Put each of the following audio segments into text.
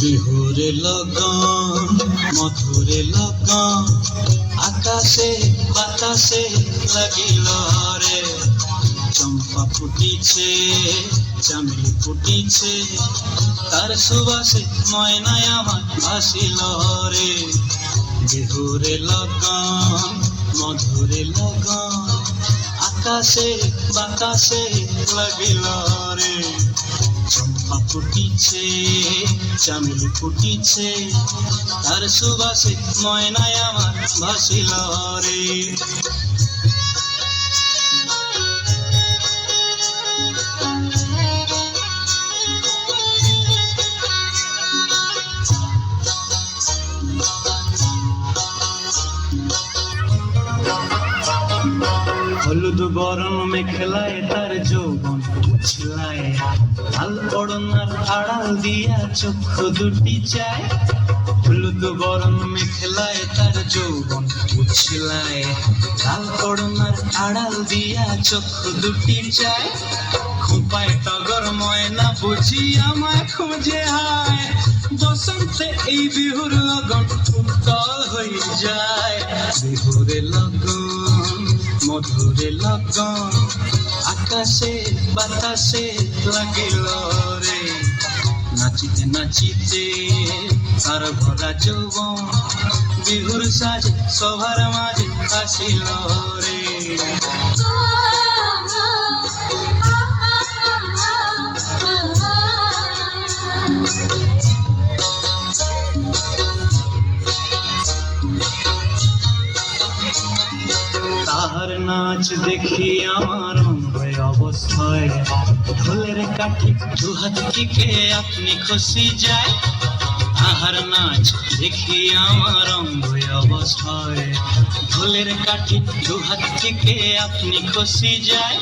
বিহুরে লগন মধুরে লগন আকাশে বাতাসে লাগিল রে। চম্পা ফুটিছে চামেলি ফুটিছে তার সুবাসে ময়নায় আমার ভাসিল রে। বিহুরে লগন মধুরে লগন আকাশে বাতাসে লাগিল রে। চম্পা ফুটিছে চামেলি ফুটিছে তার সুবাসে ময়নায় আমার ভাসিল রে। হলুদ বরণ মেখলায় তার যৌবন উছলায়, লাল ওড়নার আড়াল দিয়া চক্ষু দুটি চায়। হলুদ বরণ মেখলায় তার যৌবন উছলায়, লাল ওড়নার আড়াল দিয়া চক্ষু দুটি চায়। খোঁপায় টগর ময়না বুঝি আমায় খুঁজে হায়, বসন্তে এই বিহুর লগন উত্তল হয়ে যায়। বিহুরে লগন মধুরে লগন আকাশে বাতাসে লাগিল রে। নাচিতে নাচিতে তার ভরা যৌবন বিহুর সাজে সবার মাঝে আসিল রে। তাহার নাচ দেখি আমার অঙ্গ অবস্থায়, ঢোলের কাঠি দুহাত থেকে আপনি খুশি যায়। তাহার নাচ দেখি আমার অঙ্গ অবস্থায়, ঢোলের কাঠি দুহাত থেকে আপনি খুশি যায়।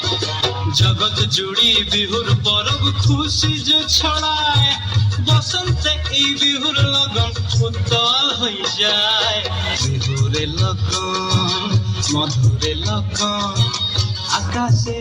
জগৎ জুড়ি বিহুর পরব খুশি যে ছড়ায়, বসন্তে এই বিহুর লগন উত্তল হয়ে যায়। বিহুরে লগন মধুরে লগন আকাশে